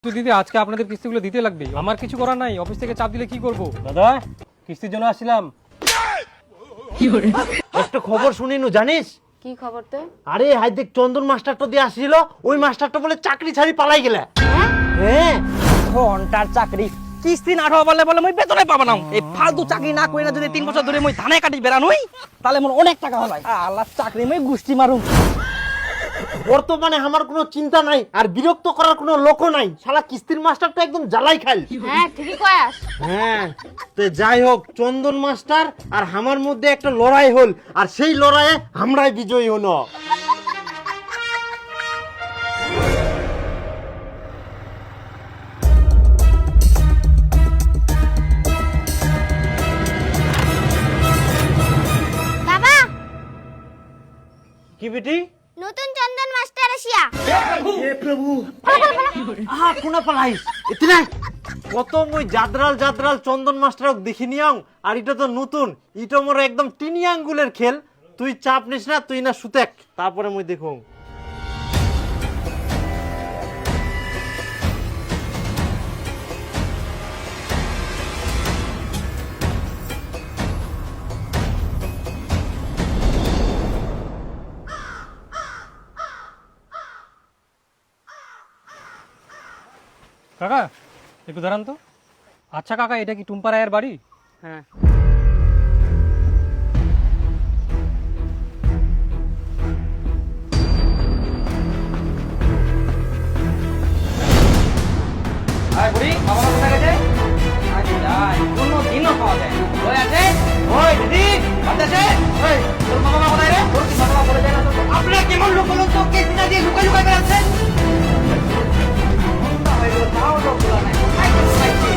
তো দিদি আজকে আপনাদের কিস্তিগুলো দিতে লাগবে, আমার কিছু করার নাই। অফিস থেকে চাপ দিলে কি করব? দাদা কিস্তির জন্য আসছিলাম। একটা খবর শুনিনু জানিস? কি খবর তে? আরে হাই দেখ, চন্দন মাস্টারটা দিয়ে আসছিল, ওই মাস্টারটা বলে চাকরি ছাড়ি পালাই গেলে। হ্যাঁ ঘন্টার চাকরি কিস্তি না ঠা বলে বলে মই বেতনে পাবা না। এই ফালতু চাকরি না করি না যদি 3 বছর ধরে মই ধানে কাটি বেড়ানোই তাহলে মোর অনেক টাকা হয়। আল্লাহ চাকরি মই গুষ্টি মারুম। বর্তমানে আমার কোনো চিন্তা নাই আর বিরক্ত করার কোনো লোকও নাই। শালা কিস্তির মাস্টারটা একদম জ্বালাই খাইল। হ্যাঁ ঠিকই কয়াস। হ্যাঁ তো যাই হোক, চন্দন মাস্টার আর আমার মধ্যে একটা লড়াই হল, আর সেই লড়াইয়ে আমরাই বিজয়ী হলো। বাবা, কি বেটি? নতুন চন্দন মাস্টার আসিয়া। হে প্রভু, আহা কোনা পালাইস এতিনা কত মই জাদরাল জাদরাল চন্দন মাস্টারক দেখি নিয়াং, আর এটা তো নতুন, এটা মোর একদম টিনি আঙ্গুলের খেল। তুই চাপ নিস না, তুই না সুতেক, তারপরে মই দেখুন। কাকা একটু দাঁড়ান তো। আচ্ছা কাকা, এটা কি টুম্পা রায়ের বাড়ি? হ্যাঁ আয় বুড়ি, বাবা কোথায় গেছে? আগে যাই, কোনো দিনও পাওয়া যায় না। ওই আছে, ওই দিদি, বাতাসে, ওই তোর বাবা কোথায় রে? তোর কি বাবা বলে যায় না তো? আপনারা কেমন লোক বলুন তো, কেসি না দিয়ে লুকাই লুকাই বেড়াচ্ছেন? তাও লোক বলা নাই, কোথায় লুকাইছে?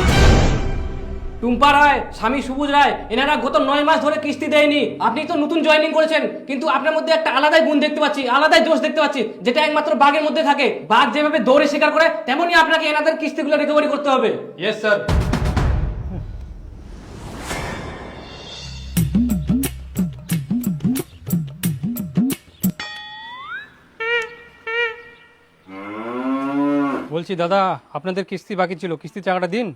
টুম্পা রায়, স্বামী সবুজ রায়, এনারা গত 9 মাস ধরে কিস্তি দেয়নি। আপনি তো নতুন জয়েনিং করেছেন, কিন্তু আপনার মধ্যে একটা আলাদাই গুণ দেখতে পাচ্ছি, আলাদাই দোষ দেখতে পাচ্ছি, যেটা একমাত্র বাঘের মধ্যে থাকে। বাঘ যেভাবে দৌড়ে শিকার করে, তেমনি আপনাকে এনাদের কিস্তিগুলো রিকভারি করতে হবে। Yes sir. বলছি দাদা, আপনাদের কিস্তি বাকি ছিল, কিস্তি টাকাটা দিন।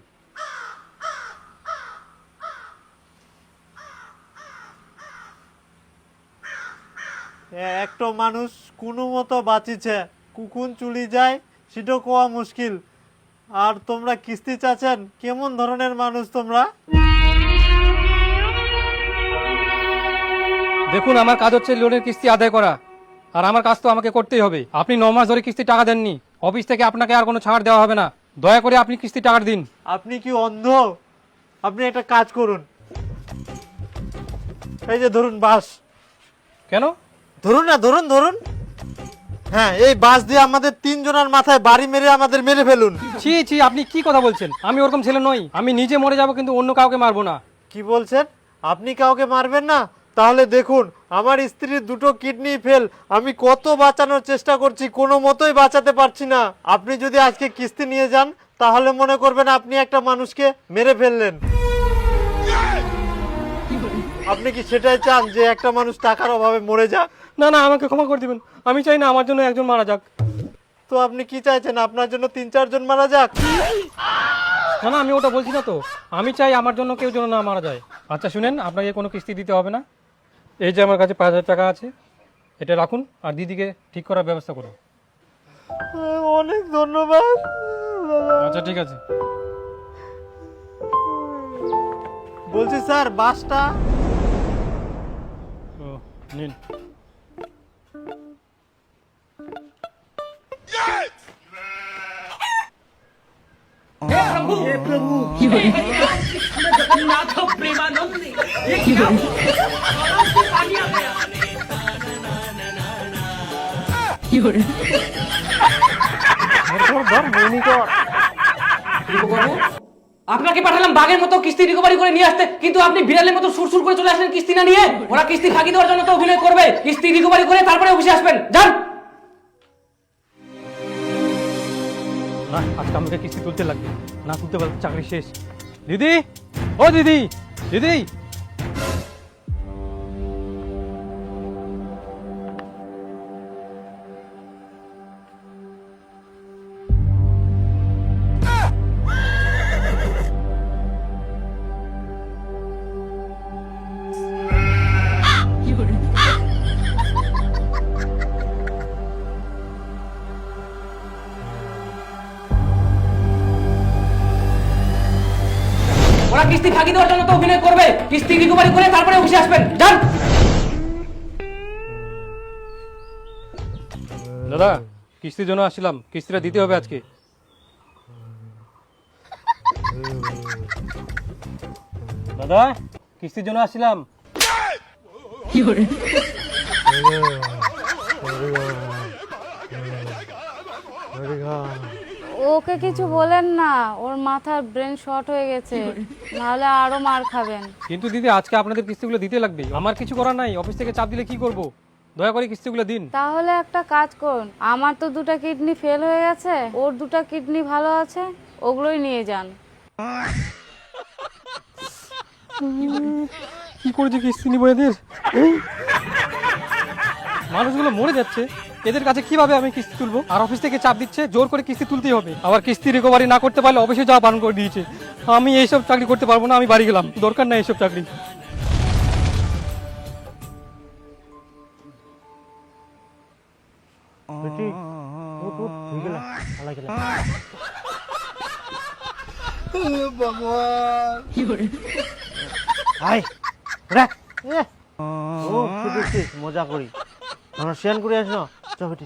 একটা মানুষ কোনো মতো বাঁচিছে, কুকুন চুলি যায় সেটা কোয়া মুশকিল, আর তোমরা কিস্তি চাচ্ছেন? কেমন ধরনের মানুষ তোমরা? দেখুন, আমার কাজ হচ্ছে লোনের কিস্তি আদায় করা, আর আমার কাজ তো আমাকে করতেই হবে। আপনি 9 মাস ধরে কিস্তি টাকা দেননি, অফিস থেকে আপনাকে আর কোনো ছাড় দেওয়া হবে না। দয়া করে আপনি কিস্তি টাকা দিন। আপনি কি অন্ধ? আপনি একটা কাজ করুন, এই যে ধরুন বাস। কেন? ধরুন না, ধরুন ধরুন। হ্যাঁ, এই বাস দিয়ে আমাদের 3 জনের মাথায় বাড়ি মেরে আমাদের মেরে ফেলুন। ছি ছি, আপনি কি কথা বলছেন? আমি ওরকম ছেলে নই, আমি নিজে মরে যাব, কিন্তু অন্য কাউকে মারবো না। কি বলছেন? আপনি কাউকে মারবেন না? তাহলে দেখুন, আমার স্ত্রীর 2টো কিডনি ফেল, আমি কত বাঁচানোর চেষ্টা করছি, কোনো মতোই বাঁচাতে পারছি না। আপনি যদি আজকে কিস্তি নিয়ে যান, তাহলে মনে করবেন আপনি একটা মানুষকে মেরে ফেললেন। আপনি কি সেটাই চান যে একটা মানুষ টাকার অভাবে মরে যাক? না না, আমাকে ক্ষমা করে দিবেন, আমি চাই না আমার জন্য একজন মারা যাক। তো আপনি কি চাইছেন, আপনার জন্য 3-4 জন মারা যাক? না না, আমি ওটা বলছি না তো, আমি চাই আমার জন্য কেউ যেন না মারা যায়। আচ্ছা শুনেন, আপনাকে কোনো কিস্তি দিতে হবে না। এই যে আমার কাছে 5,000 টাকা আছে, এটা রাখুন আর দিদিকে ঠিক করার ব্যবস্থা করুন। অনেক ধন্যবাদ। আচ্ছা ঠিক আছে। বলছি স্যার, বাসটা ও নিন। আপনাকে পাঠালাম বাঘের মতো কিস্তি রিকভারি করে নিয়ে আসতে, কিন্তু আপনি বিড়ালের মতো সুরসুর করে চলে আসলেন কিস্তি না নিয়ে। ওরা কিস্তি ফাঁকি দেওয়ার জন্য তো অভিনয় করবে, কিস্তি রিকভারি করে তারপরে অফিসে আসবেন। যান। না, আজকে আমাকে কিস্তি তুলতে লাগবে, না তুলতে পারলে চাকরি শেষ। দিদি, ও দিদি, দিদি। ওরা কিস্তি ফাঁকি দেওয়ার জন্য তো অভিনয় করবে, কিস্তি রিকভারি করে তারপরে অফিসে আসবেন, যান। দাদা কিস্তির জন্য আসছিলাম, কিস্তিটা দিতে হবে আজকে। দাদা কিস্তির জন্য আসছিলাম। ওকে কিছু বলেন না, ওর মাথার ব্রেন শর্ট হয়ে গেছে, নাহলে আরো মার খাবেন। কিন্তু দিদি আজকে আপনাদের কিস্তিগুলো দিতে লাগবে, আমার কিছু করার নাই, অফিস থেকে চাপ দিলে কি করব, দয়া করে কিস্তিগুলো দিন। তাহলে একটা কাজ করুন, আমার তো 2টা কিডনি ফেল হয়ে গেছে, ওর 2টা কিডনি ভালো আছে, ওগুলোই নিয়ে যান। কি করেছে কিস্তি নিব এদের? মানুষগুলো মরে যাচ্ছে, এদের কাছে কিভাবে আমি কিস্তি তুলবো? আর অফিস থেকে চাপ দিচ্ছে, জোর করে কিস্তি তুলতেই হবে, আবার কিস্তি রিকভারি না করতে পারলে অফিসে যাওয়া বারণ করে দিয়েছে। আমি এইসব চাকরি করতে পারবো না, আমি বাড়ি গেলাম, দরকার নাই এইসব চাকরি। মজা করি আমরা শেয়ার করে আসো, চল বেটি।